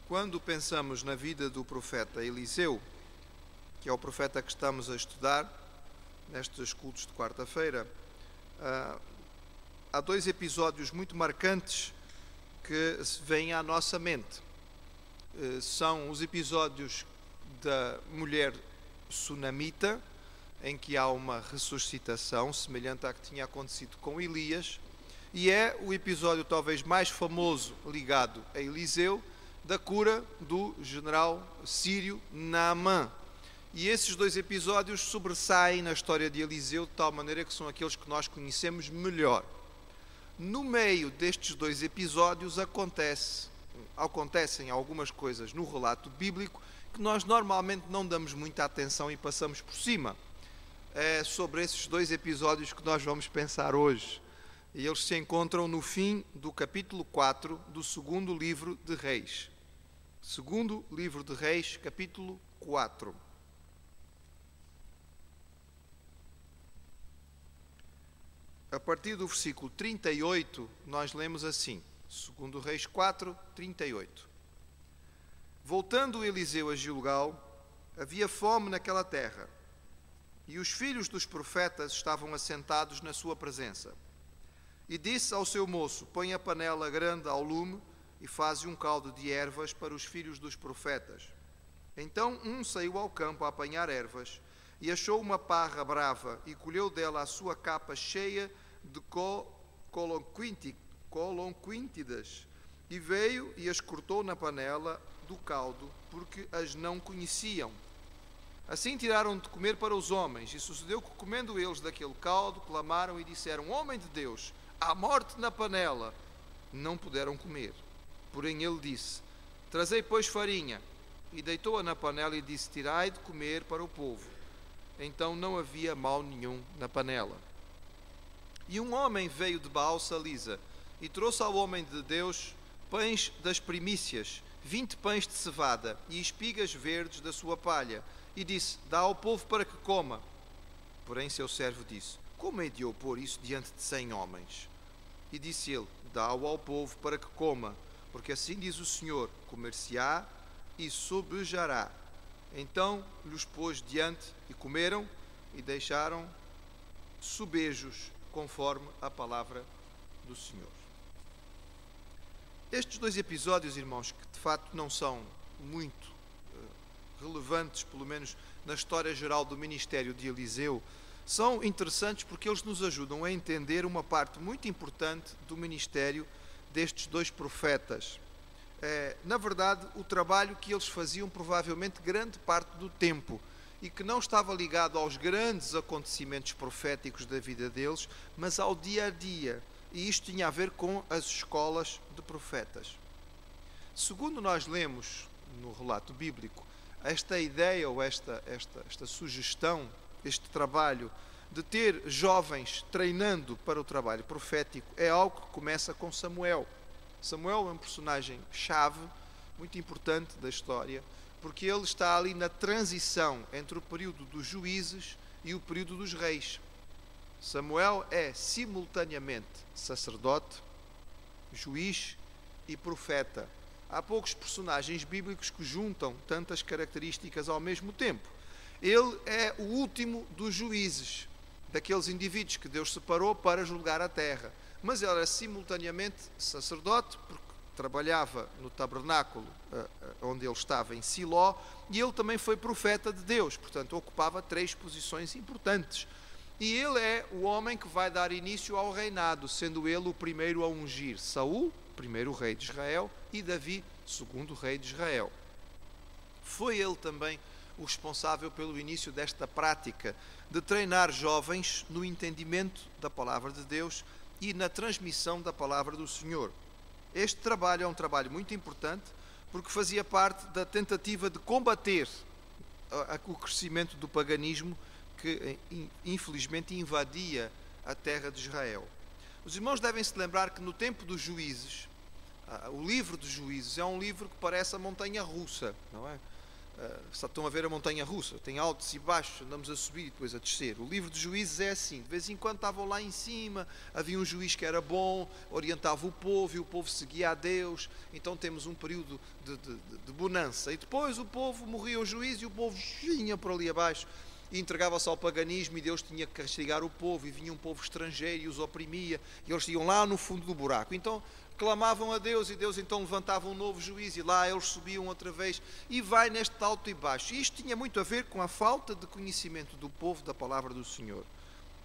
Quando pensamos na vida do profeta Eliseu, que é o profeta que estamos a estudar nestes cultos de quarta-feira, há dois episódios muito marcantes que vêm à nossa mente. São os episódios da mulher sunamita, em que há uma ressuscitação semelhante à que tinha acontecido com Elias, e é o episódio talvez mais famoso ligado a Eliseu, da cura do general sírio Naamã. E esses dois episódios sobressaem na história de Eliseu de tal maneira que são aqueles que nós conhecemos melhor. No meio destes dois episódios acontecem algumas coisas no relato bíblico que nós normalmente não damos muita atenção e passamos por cima. É sobre esses dois episódios que nós vamos pensar hoje. E eles se encontram no fim do capítulo 4 do segundo livro de Reis. Segundo livro de Reis, capítulo 4. A partir do versículo 38, nós lemos assim. Segundo Reis 4, 38. Voltando Eliseu a Gilgal, havia fome naquela terra, e os filhos dos profetas estavam assentados na sua presença. E disse ao seu moço: põe a panela grande ao lume e faze um caldo de ervas para os filhos dos profetas. Então um saiu ao campo a apanhar ervas e achou uma parra brava e colheu dela a sua capa cheia de colonquíntidas e veio e as cortou na panela do caldo, porque as não conheciam. Assim tiraram de comer para os homens, e sucedeu que, comendo eles daquele caldo, clamaram e disseram: homem de Deus, há morte na panela. Não puderam comer. Porém ele disse: trazei, pois, farinha. E deitou-a na panela e disse: tirai de comer para o povo. Então não havia mal nenhum na panela. E um homem veio de Baal-salisa e trouxe ao homem de Deus pães das primícias, 20 pães de cevada e espigas verdes da sua palha, e disse: dá ao povo para que coma. Porém seu servo disse: como hei de eu pôr isso diante de 100 homens? E disse ele: dá-o ao povo para que coma, porque assim diz o Senhor: comer-se-á e sobejará. Então lhes pôs diante e comeram e deixaram sobejos, conforme a palavra do Senhor. Estes dois episódios, irmãos, que de facto não são muito relevantes, pelo menos na história geral do ministério de Eliseu, são interessantes porque eles nos ajudam a entender uma parte muito importante do ministério destes dois profetas. Na verdade, o trabalho que eles faziam provavelmente grande parte do tempo e que não estava ligado aos grandes acontecimentos proféticos da vida deles, mas ao dia a dia. E isto tinha a ver com as escolas de profetas. Segundo nós lemos no relato bíblico, esta ideia ou esta sugestão, este trabalho de ter jovens treinando para o trabalho profético é algo que começa com Samuel. Samuel é um personagem-chave, muito importante da história, porque ele está ali na transição entre o período dos juízes e o período dos reis. Samuel é simultaneamente sacerdote, juiz e profeta. Há poucos personagens bíblicos que juntam tantas características ao mesmo tempo. Ele é o último dos juízes, daqueles indivíduos que Deus separou para julgar a terra. Mas ele era simultaneamente sacerdote, porque trabalhava no tabernáculo onde ele estava, em Siló, e ele também foi profeta de Deus, portanto ocupava 3 posições importantes. E ele é o homem que vai dar início ao reinado, sendo ele o primeiro a ungir Saul, primeiro rei de Israel, e Davi, segundo rei de Israel. Foi ele também o responsável pelo início desta prática de treinar jovens no entendimento da palavra de Deus e na transmissão da palavra do Senhor. Este trabalho é um trabalho muito importante porque fazia parte da tentativa de combater o crescimento do paganismo que infelizmente invadia a terra de Israel. Os irmãos devem se lembrar que no tempo dos juízes, o livro dos juízes é um livro que parece a montanha russa, não é? Estão a ver a montanha russa, tem altos e baixos, andamos a subir e depois a descer. O livro de Juízes é assim, de vez em quando estavam lá em cima, havia um juiz que era bom, orientava o povo e o povo seguia a Deus, então temos um período de bonança. E depois o povo morria o juiz e o povo vinha por ali abaixo e entregava-se ao paganismo e Deus tinha que castigar o povo e vinha um povo estrangeiro e os oprimia e eles iam lá no fundo do buraco. Então clamavam a Deus e Deus então levantava um novo juiz e lá eles subiam outra vez e vai neste alto e baixo. E isto tinha muito a ver com a falta de conhecimento do povo da palavra do Senhor.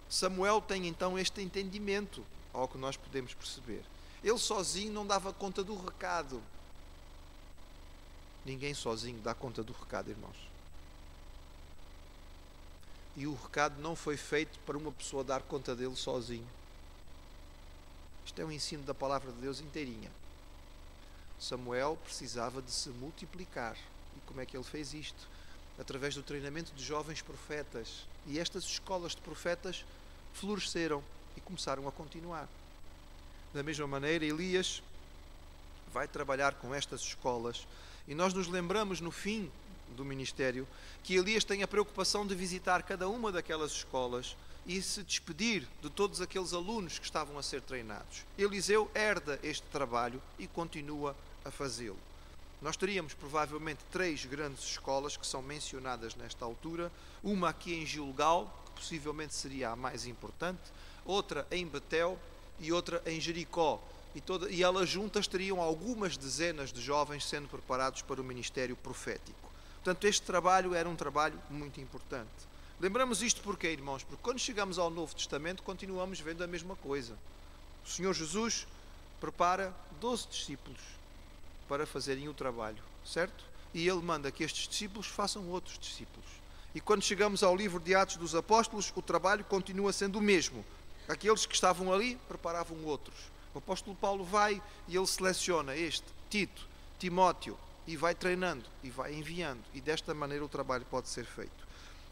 Samuel tem então este entendimento, ao que nós podemos perceber. Ele sozinho não dava conta do recado. Ninguém sozinho dá conta do recado, irmãos. E o recado não foi feito para uma pessoa dar conta dele sozinho. Isto é um ensino da palavra de Deus inteirinha. Samuel precisava de se multiplicar. E como é que ele fez isto? Através do treinamento de jovens profetas. E estas escolas de profetas floresceram e começaram a continuar. Da mesma maneira, Elias vai trabalhar com estas escolas. E nós nos lembramos no fim do ministério que Elias tem a preocupação de visitar cada uma daquelas escolas e se despedir de todos aqueles alunos que estavam a ser treinados. Eliseu herda este trabalho e continua a fazê-lo. Nós teríamos provavelmente 3 grandes escolas que são mencionadas nesta altura, uma aqui em Gilgal, que possivelmente seria a mais importante, outra em Betel e outra em Jericó. E elas juntas teriam algumas dezenas de jovens sendo preparados para o ministério profético. Portanto, este trabalho era um trabalho muito importante. Lembramos isto porquê, irmãos? Porque quando chegamos ao Novo Testamento, continuamos vendo a mesma coisa. O Senhor Jesus prepara 12 discípulos para fazerem o trabalho, certo? E Ele manda que estes discípulos façam outros discípulos. E quando chegamos ao livro de Atos dos Apóstolos, o trabalho continua sendo o mesmo. Aqueles que estavam ali preparavam outros. O apóstolo Paulo vai e ele seleciona este, Tito, Timóteo, e vai treinando, e vai enviando. E desta maneira o trabalho pode ser feito.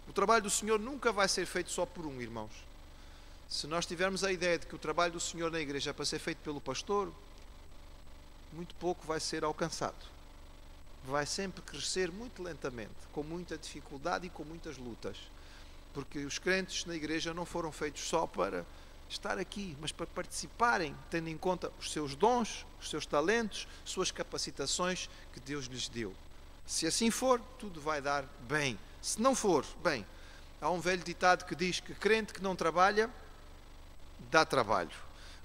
O trabalho do Senhor nunca vai ser feito só por um, irmãos. Se nós tivermos a ideia de que o trabalho do Senhor na igreja é para ser feito pelo pastor, muito pouco vai ser alcançado. Vai sempre crescer muito lentamente, com muita dificuldade e com muitas lutas. Porque os crentes na igreja não foram feitos só para estar aqui, mas para participarem, tendo em conta os seus dons, os seus talentos, suas capacitações que Deus lhes deu. Se assim for, tudo vai dar bem. Se não for, bem, há um velho ditado que diz que crente que não trabalha, dá trabalho.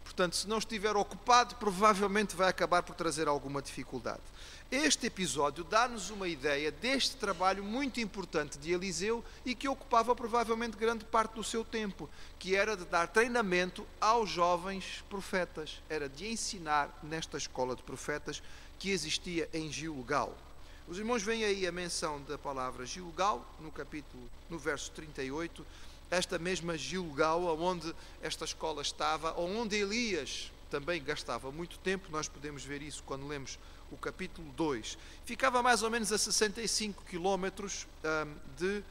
Portanto, se não estiver ocupado, provavelmente vai acabar por trazer alguma dificuldade. Este episódio dá-nos uma ideia deste trabalho muito importante de Eliseu e que ocupava provavelmente grande parte do seu tempo, que era de dar treinamento aos jovens profetas, era de ensinar nesta escola de profetas que existia em Gilgal. Os irmãos veem aí a menção da palavra Gilgal, no verso 38, esta mesma Gilgal, onde esta escola estava, onde Elias também gastava muito tempo. Nós podemos ver isso quando lemos o capítulo 2. Ficava mais ou menos a 65 quilómetros de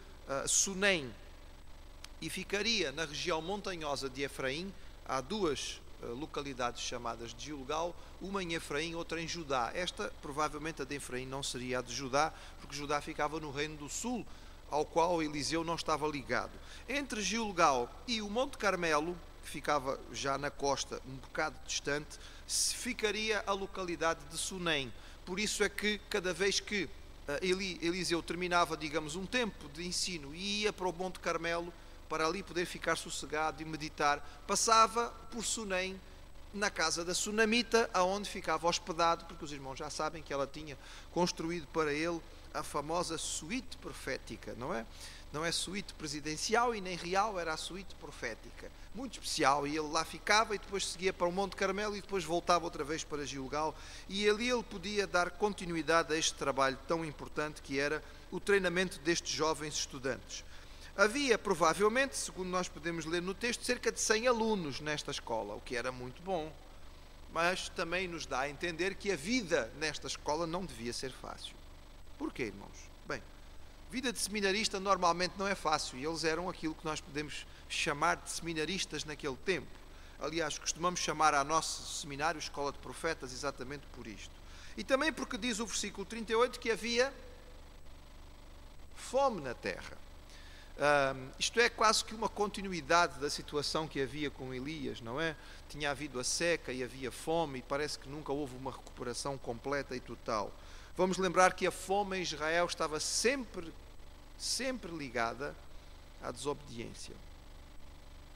Sunem e ficaria na região montanhosa de Efraim. Há 2 localidades chamadas de Gilgal, uma em Efraim, outra em Judá. Esta, provavelmente a de Efraim, não seria a de Judá, porque Judá ficava no reino do sul, ao qual Eliseu não estava ligado. Entre Gilgal e o Monte Carmelo, que ficava já na costa, um bocado distante, ficaria a localidade de Sunem. Por isso é que cada vez que Eliseu terminava, digamos, um tempo de ensino e ia para o Monte Carmelo, para ali poder ficar sossegado e meditar, passava por Sunem, na casa da Sunamita, aonde ficava hospedado, porque os irmãos já sabem que ela tinha construído para ele a famosa suíte profética, não é? Não é suíte presidencial e nem real, era a suíte profética. Muito especial, e ele lá ficava e depois seguia para o Monte Carmelo e depois voltava outra vez para Gilgal. E ali ele podia dar continuidade a este trabalho tão importante que era o treinamento destes jovens estudantes. Havia, provavelmente, segundo nós podemos ler no texto, cerca de 100 alunos nesta escola, o que era muito bom. Mas também nos dá a entender que a vida nesta escola não devia ser fácil. Porquê, irmãos? Bem, vida de seminarista normalmente não é fácil, e eles eram aquilo que nós podemos chamar de seminaristas naquele tempo. Aliás, costumamos chamar a nosso seminário Escola de Profetas exatamente por isto. E também porque diz o versículo 38 que havia fome na terra. Isto é quase que uma continuidade da situação que havia com Elias, não é? Tinha havido a seca e havia fome e parece que nunca houve uma recuperação completa e total. Vamos lembrar que a fome em Israel estava sempre ligada à desobediência.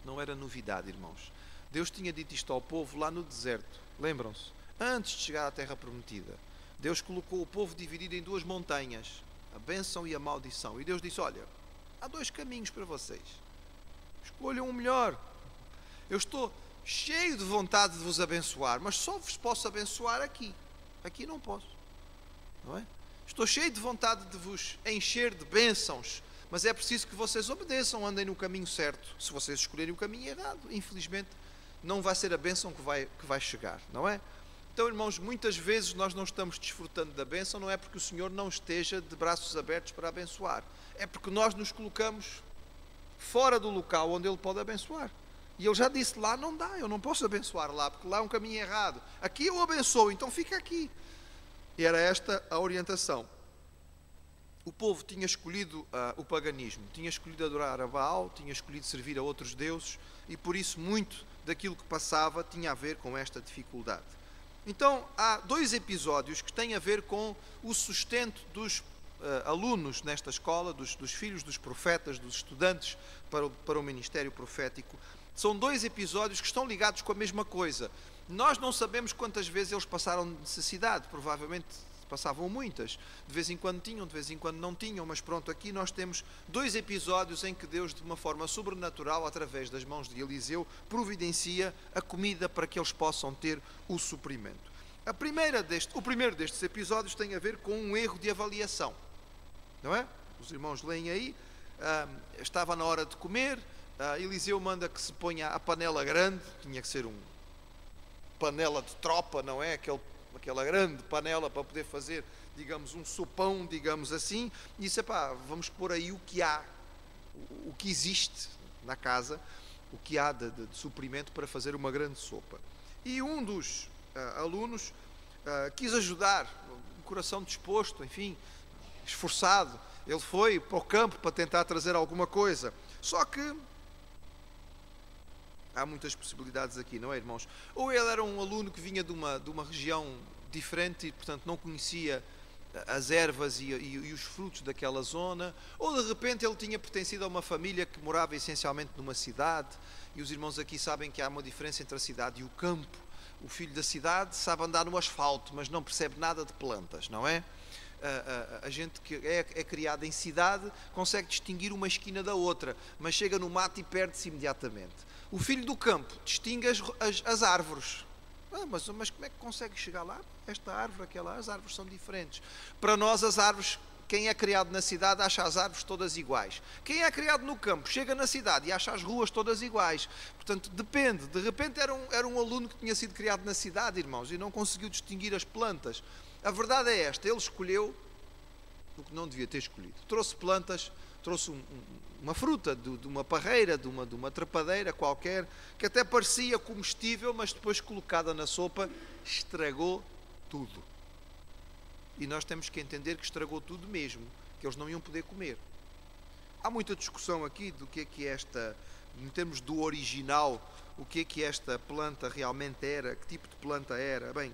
Não era novidade, irmãos. Deus tinha dito isto ao povo lá no deserto. Lembram-se? Antes de chegar à terra prometida. Deus colocou o povo dividido em duas montanhas. A bênção e a maldição. E Deus disse, olha, há dois caminhos para vocês. Escolham o melhor. Eu estou cheio de vontade de vos abençoar, mas só vos posso abençoar aqui. Aqui não posso. Não é? Estou cheio de vontade de vos encher de bênçãos, mas é preciso que vocês obedeçam, andem no caminho certo. Se vocês escolherem o caminho errado, infelizmente, não vai ser a bênção que vai chegar, não é? Então, irmãos, muitas vezes nós não estamos desfrutando da bênção, não é porque o Senhor não esteja de braços abertos para abençoar. É porque nós nos colocamos fora do local onde Ele pode abençoar. E Ele já disse, lá não dá, eu não posso abençoar lá, porque lá é um caminho errado. Aqui eu abençoo, então fica aqui. E era esta a orientação. O povo tinha escolhido o paganismo, tinha escolhido adorar a Baal, tinha escolhido servir a outros deuses, e por isso muito daquilo que passava tinha a ver com esta dificuldade. Então, há dois episódios que têm a ver com o sustento dos alunos nesta escola, dos filhos dos profetas, dos estudantes para o ministério profético. São dois episódios que estão ligados com a mesma coisa. Nós não sabemos quantas vezes eles passaram necessidade, provavelmente passavam muitas. De vez em quando tinham, de vez em quando não tinham, mas pronto, aqui nós temos dois episódios em que Deus, de uma forma sobrenatural, através das mãos de Eliseu, providencia a comida para que eles possam ter o suprimento. O primeiro destes episódios tem a ver com um erro de avaliação, não é? Os irmãos leem aí, estava na hora de comer, Eliseu manda que se ponha a panela grande, tinha que ser panela de tropa, não é? Aquela grande panela para poder fazer, digamos, um sopão, digamos assim, e disse, vamos pôr aí o que há, o que existe na casa, o que há de suprimento para fazer uma grande sopa. E um dos alunos quis ajudar, um coração disposto, enfim, esforçado, ele foi para o campo para tentar trazer alguma coisa, só que há muitas possibilidades aqui, não é, irmãos? Ou ele era um aluno que vinha de uma região diferente e, portanto, não conhecia as ervas e os frutos daquela zona, ou de repente ele tinha pertencido a uma família que morava essencialmente numa cidade, e os irmãos aqui sabem que há uma diferença entre a cidade e o campo. O filho da cidade sabe andar no asfalto, mas não percebe nada de plantas, não é? A gente que é criada em cidade consegue distinguir uma esquina da outra, mas chega no mato e perde-se imediatamente. O filho do campo distingue as árvores. Mas como é que consegue chegar lá? Esta árvore, aquela, as árvores são diferentes. Para nós, as árvores, quem é criado na cidade acha as árvores todas iguais. Quem é criado no campo chega na cidade e acha as ruas todas iguais. Portanto, depende. De repente era um aluno que tinha sido criado na cidade, irmãos, e não conseguiu distinguir as plantas. A verdade é esta, ele escolheu o que não devia ter escolhido. Trouxe plantas, trouxe uma fruta de uma parreira, de uma trepadeira qualquer, que até parecia comestível, mas depois colocada na sopa, estragou tudo. E nós temos que entender que estragou tudo mesmo, que eles não iam poder comer. Há muita discussão aqui do que é esta, em termos do original, o que é que esta planta realmente era, que tipo de planta era. Bem,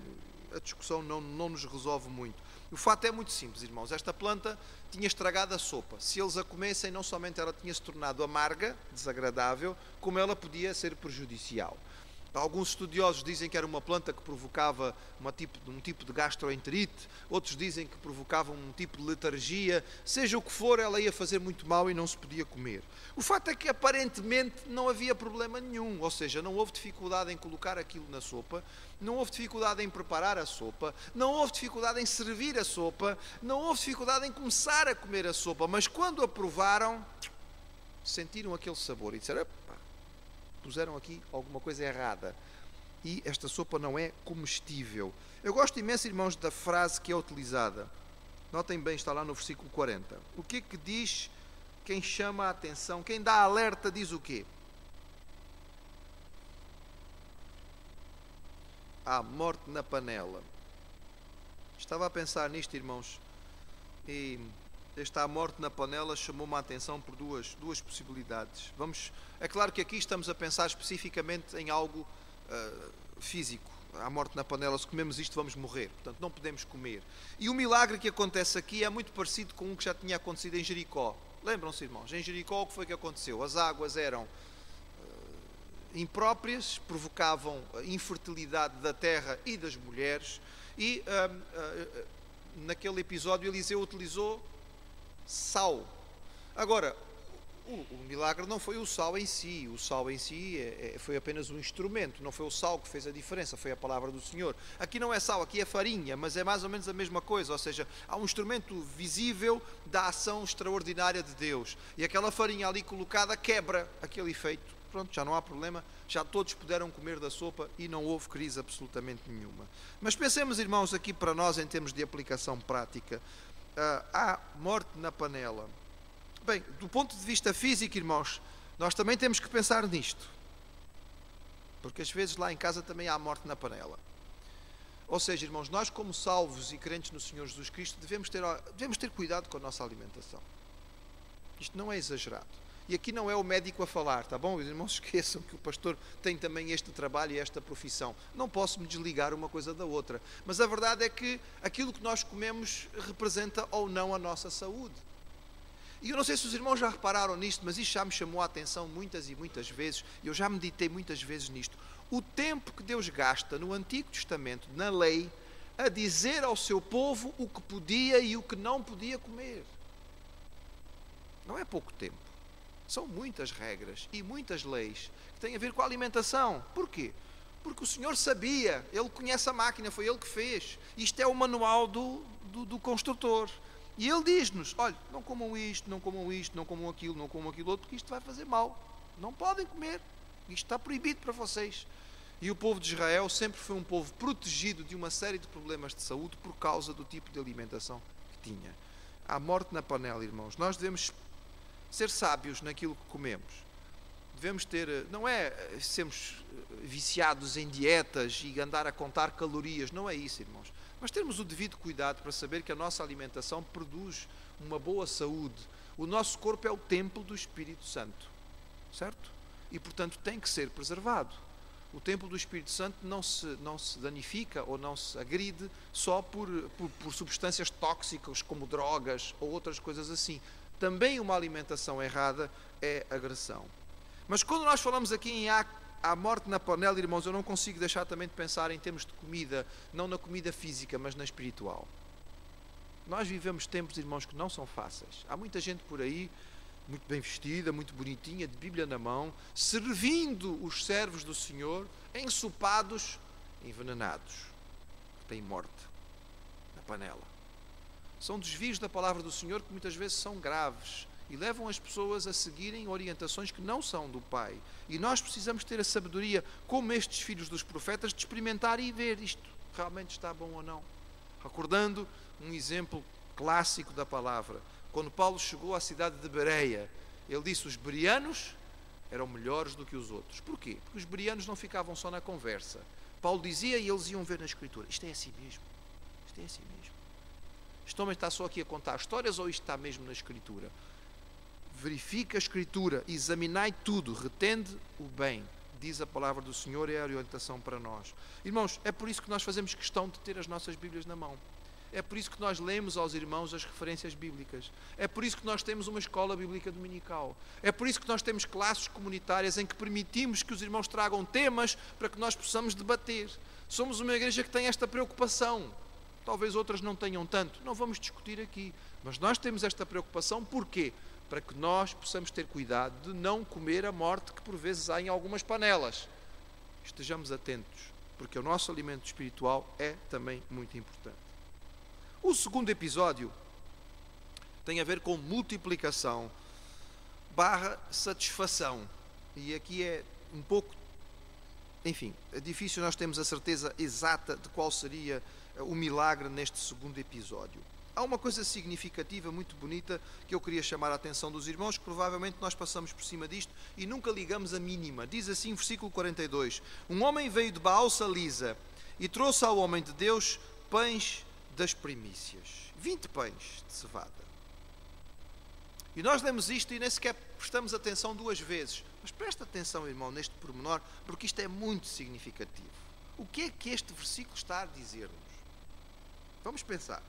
a discussão não nos resolve muito. O fato é muito simples, irmãos. Esta planta tinha estragado a sopa. Se eles a comessem, não somente ela tinha se tornado amarga, desagradável, como ela podia ser prejudicial. Alguns estudiosos dizem que era uma planta que provocava um tipo de gastroenterite, outros dizem que provocava um tipo de letargia. Seja o que for, ela ia fazer muito mal e não se podia comer. O fato é que aparentemente não havia problema nenhum, ou seja, não houve dificuldade em colocar aquilo na sopa, não houve dificuldade em preparar a sopa, não houve dificuldade em servir a sopa, não houve dificuldade em começar a comer a sopa, mas quando a provaram, sentiram aquele sabor e disseram, puseram aqui alguma coisa errada e esta sopa não é comestível. Eu gosto imenso, irmãos, da frase que é utilizada. Notem bem, está lá no versículo 40. O que é que diz quem chama a atenção, quem dá alerta diz o quê? Há morte na panela. Estava a pensar nisto, irmãos, e esta morte na panela chamou-me a atenção por duas possibilidades. É claro que aqui estamos a pensar especificamente em algo físico. A morte na panela, se comemos isto vamos morrer, portanto não podemos comer. E o milagre que acontece aqui é muito parecido com um que já tinha acontecido em Jericó. Lembram-se, irmãos? Em Jericó o que foi que aconteceu? As águas eram impróprias, provocavam infertilidade da terra e das mulheres, e naquele episódio Eliseu utilizou sal. Agora, o milagre não foi o sal em si. O sal em si foi apenas um instrumento. Não foi o sal que fez a diferença, foi a palavra do Senhor. Aqui não é sal, aqui é farinha, mas é mais ou menos a mesma coisa. Ou seja, há um instrumento visível da ação extraordinária de Deus. E aquela farinha ali colocada quebra aquele efeito. Pronto, já não há problema. Já todos puderam comer da sopa e não houve crise absolutamente nenhuma. Mas pensemos, irmãos, aqui para nós em termos de aplicação prática. Há morte na panela. Bem, do ponto de vista físico, irmãos, nós também temos que pensar nisto. Porque às vezes lá em casa também há morte na panela. Ou seja, irmãos, nós como salvos e crentes no Senhor Jesus Cristo devemos ter cuidado com a nossa alimentação. Isto não é exagerado. E aqui não é o médico a falar, tá bom? Os irmãos esqueçam que o pastor tem também este trabalho e esta profissão. Não posso me desligar uma coisa da outra. Mas a verdade é que aquilo que nós comemos representa ou não a nossa saúde. E eu não sei se os irmãos já repararam nisto, mas isto já me chamou a atenção muitas e muitas vezes, e eu já meditei muitas vezes nisto. O tempo que Deus gasta no Antigo Testamento, na lei, a dizer ao seu povo o que podia e o que não podia comer. Não é pouco tempo. São muitas regras e muitas leis que têm a ver com a alimentação. Porquê? Porque o Senhor sabia, Ele conhece a máquina, foi Ele que fez. Isto é o manual do construtor. E Ele diz-nos, olha, não comam isto, não comam isto, não comam aquilo outro, porque isto vai fazer mal. Não podem comer. Isto está proibido para vocês. E o povo de Israel sempre foi um povo protegido de uma série de problemas de saúde por causa do tipo de alimentação que tinha. Há morte na panela, irmãos. Nós devemos ser sábios naquilo que comemos. Devemos ter, não é sermos viciados em dietas e andar a contar calorias, não é isso, irmãos. Mas termos o devido cuidado para saber que a nossa alimentação produz uma boa saúde. O nosso corpo é o templo do Espírito Santo, certo? E, portanto, tem que ser preservado. O templo do Espírito Santo não se danifica ou não se agride só por substâncias tóxicas como drogas ou outras coisas assim. Também uma alimentação errada é agressão. Mas quando nós falamos aqui em há morte na panela, irmãos, eu não consigo deixar também de pensar em termos de comida, não na comida física, mas na espiritual. Nós vivemos tempos, irmãos, que não são fáceis. Há muita gente por aí, muito bem vestida, muito bonitinha, de Bíblia na mão, servindo os servos do Senhor, ensopados, envenenados, que têm morte na panela. São desvios da palavra do Senhor que muitas vezes são graves e levam as pessoas a seguirem orientações que não são do Pai. E nós precisamos ter a sabedoria, como estes filhos dos profetas, de experimentar e ver isto realmente está bom ou não. Recordando um exemplo clássico da palavra, quando Paulo chegou à cidade de Bereia, ele disse: os bereanos eram melhores do que os outros. Porquê? Porque os bereanos não ficavam só na conversa. Paulo dizia e eles iam ver na Escritura. Isto é assim mesmo. Isto é assim mesmo. Este homem está só aqui a contar histórias ou isto está mesmo na Escritura? Verifica a Escritura, examinai tudo, retende o bem, diz a palavra do Senhor, é a orientação para nós. Irmãos, é por isso que nós fazemos questão de ter as nossas Bíblias na mão. É por isso que nós lemos aos irmãos as referências bíblicas. É por isso que nós temos uma escola bíblica dominical. É por isso que nós temos classes comunitárias em que permitimos que os irmãos tragam temas para que nós possamos debater. Somos uma igreja que tem esta preocupação. Talvez outras não tenham tanto. Não vamos discutir aqui. Mas nós temos esta preocupação. Porquê? Para que nós possamos ter cuidado de não comer a morte que por vezes há em algumas panelas. Estejamos atentos, porque o nosso alimento espiritual é também muito importante. O segundo episódio tem a ver com multiplicação / satisfação. E aqui é um pouco, enfim, é difícil nós termos a certeza exata de qual seria o milagre neste segundo episódio. Há uma coisa significativa, muito bonita, que eu queria chamar a atenção dos irmãos, que provavelmente nós passamos por cima disto e nunca ligamos a mínima. Diz assim, versículo 42, um homem veio de Baal-Salisa e trouxe ao homem de Deus pães das primícias, 20 pães de cevada. E nós lemos isto e nem sequer prestamos atenção duas vezes. Mas presta atenção, irmão, neste pormenor, porque isto é muito significativo. O que é que este versículo está a dizer-nos? Vamos pensar.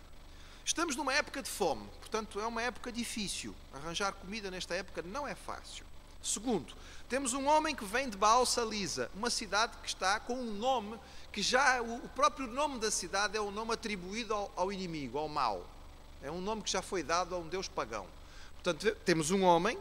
Estamos numa época de fome, portanto é uma época difícil. Arranjar comida nesta época não é fácil. Segundo, temos um homem que vem de Baal Salisa, uma cidade que está com um nome, que já o próprio nome da cidade é um nome atribuído ao inimigo, ao mal. É um nome que já foi dado a um deus pagão. Portanto, temos um homem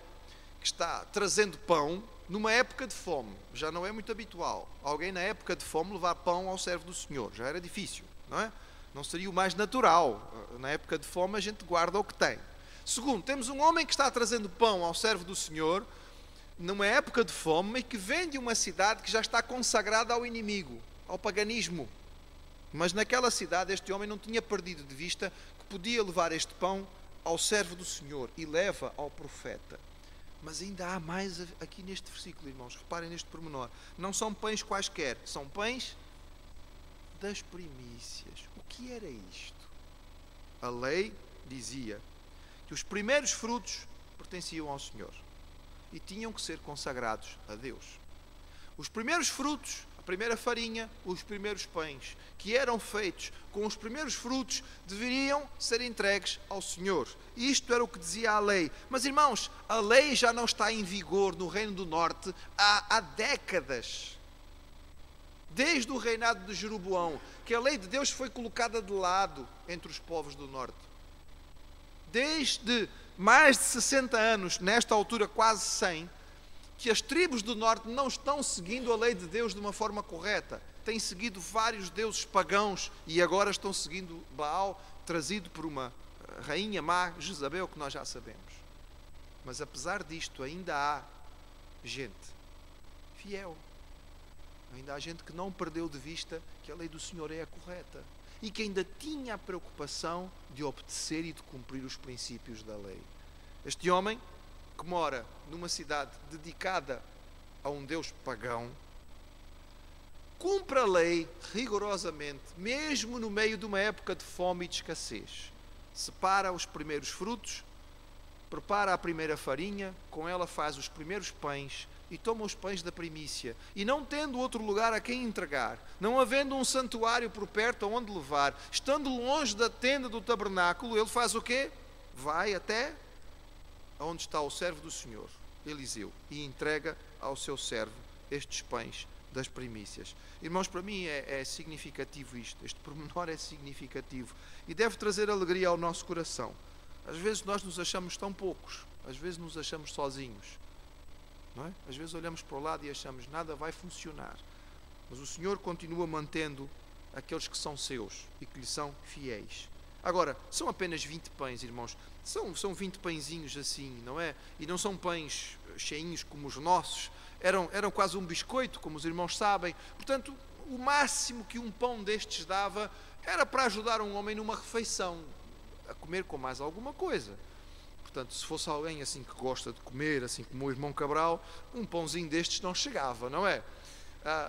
que está trazendo pão numa época de fome. Já não é muito habitual alguém na época de fome levar pão ao servo do Senhor. Já era difícil, não é? Não seria o mais natural. Na época de fome a gente guarda o que tem. Segundo, temos um homem que está trazendo pão ao servo do Senhor numa época de fome e que vem de uma cidade que já está consagrada ao inimigo, ao paganismo. Mas naquela cidade este homem não tinha perdido de vista que podia levar este pão ao servo do Senhor e leva ao profeta. Mas ainda há mais aqui neste versículo, irmãos. Reparem neste pormenor. Não são pães quaisquer, são pães das primícias. O que era isto? A lei dizia que os primeiros frutos pertenciam ao Senhor e tinham que ser consagrados a Deus. Os primeiros frutos, a primeira farinha, os primeiros pães, que eram feitos com os primeiros frutos, deveriam ser entregues ao Senhor. Isto era o que dizia a lei. Mas, irmãos, a lei já não está em vigor no Reino do Norte há décadas. Desde o reinado de Jeroboão, que a lei de Deus foi colocada de lado entre os povos do Norte. Desde mais de 60 anos, nesta altura quase 100, que as tribos do Norte não estão seguindo a lei de Deus de uma forma correta. Têm seguido vários deuses pagãos e agora estão seguindo Baal, trazido por uma rainha má, Jezabel, que nós já sabemos. Mas apesar disto, ainda há gente fiel. Ainda há gente que não perdeu de vista que a lei do Senhor é a correta e que ainda tinha a preocupação de obedecer e de cumprir os princípios da lei. Este homem, que mora numa cidade dedicada a um deus pagão, cumpre a lei rigorosamente, mesmo no meio de uma época de fome e de escassez. Separa os primeiros frutos, prepara a primeira farinha, com ela faz os primeiros pães e toma os pães da primícia. E não tendo outro lugar a quem entregar, não havendo um santuário por perto aonde levar, estando longe da tenda do tabernáculo, ele faz o quê? Vai até onde está o servo do Senhor, Eliseu, e entrega ao seu servo estes pães das primícias. Irmãos, para mim é significativo isto. Este pormenor é significativo e deve trazer alegria ao nosso coração. Às vezes nós nos achamos tão poucos, às vezes nos achamos sozinhos, não é? Às vezes olhamos para o lado e achamos nada vai funcionar, mas o Senhor continua mantendo aqueles que são seus e que lhe são fiéis. Agora, são apenas 20 pães, irmãos. São 20 pãezinhos assim, não é? E não são pães cheinhos como os nossos. Eram quase um biscoito, como os irmãos sabem. Portanto, o máximo que um pão destes dava era para ajudar um homem numa refeição, a comer com mais alguma coisa. Portanto, se fosse alguém assim que gosta de comer, assim como o irmão Cabral, um pãozinho destes não chegava, não é?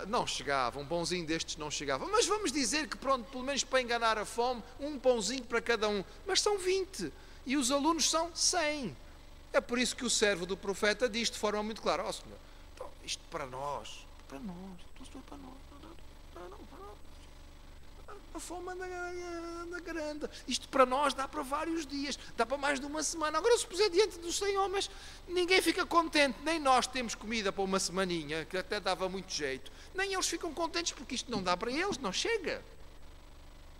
Não chegava, um pãozinho destes não chegava. Mas vamos dizer que, pronto, pelo menos para enganar a fome, um pãozinho para cada um. Mas são 20 e os alunos são 100. É por isso que o servo do profeta diz de forma muito clara: ó Senhor, então, isto para nós, para nós. A fome anda grande. Isto para nós dá para vários dias, dá para mais de uma semana. Agora, se puser diante dos 100 homens, ninguém fica contente. Nem nós temos comida para uma semaninha, que até dava muito jeito. Nem eles ficam contentes, porque isto não dá para eles, não chega.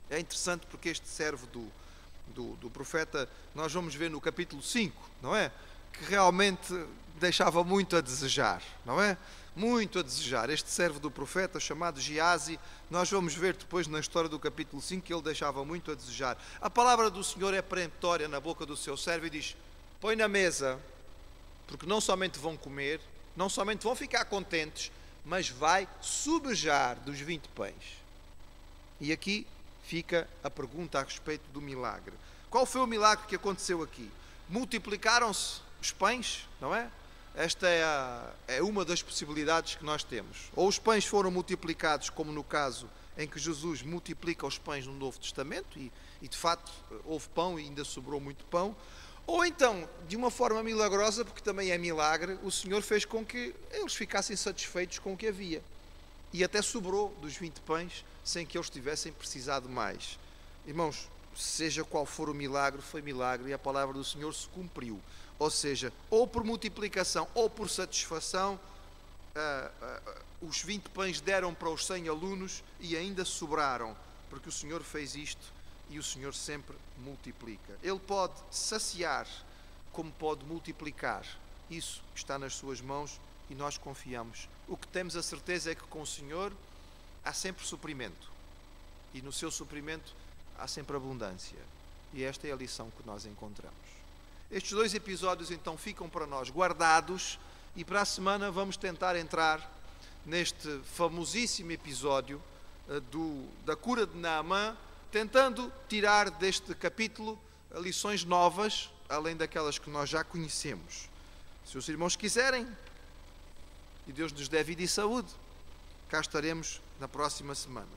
É interessante porque este servo do profeta, nós vamos ver no capítulo 5, não é? Que realmente deixava muito a desejar, não é? Muito a desejar. Este servo do profeta, chamado Geazi, nós vamos ver depois na história do capítulo 5 que ele deixava muito a desejar. A palavra do Senhor é peremptória na boca do seu servo e diz: põe na mesa, porque não somente vão comer, não somente vão ficar contentes, mas vai sobejar dos 20 pães. E aqui fica a pergunta a respeito do milagre. Qual foi o milagre que aconteceu aqui? Multiplicaram-se os pães, não é? Esta é uma das possibilidades que nós temos. Ou os pães foram multiplicados, como no caso em que Jesus multiplica os pães no Novo Testamento, e de facto houve pão e ainda sobrou muito pão. Ou então, de uma forma milagrosa, porque também é milagre, o Senhor fez com que eles ficassem satisfeitos com o que havia. E até sobrou dos 20 pães, sem que eles tivessem precisado mais. Irmãos, seja qual for o milagre, foi milagre e a palavra do Senhor se cumpriu. Ou seja, ou por multiplicação ou por satisfação, os 20 pães deram para os 100 alunos e ainda sobraram, porque o Senhor fez isto e o Senhor sempre multiplica. Ele pode saciar, como pode multiplicar. Isso está nas suas mãos e nós confiamos. O que temos a certeza é que com o Senhor há sempre suprimento. E no seu suprimento há sempre abundância. E esta é a lição que nós encontramos. Estes 2 episódios então ficam para nós guardados e para a semana vamos tentar entrar neste famosíssimo episódio da cura de Naamã, tentando tirar deste capítulo lições novas, além daquelas que nós já conhecemos. Se os irmãos quiserem, e Deus nos dê vida e saúde, cá estaremos na próxima semana.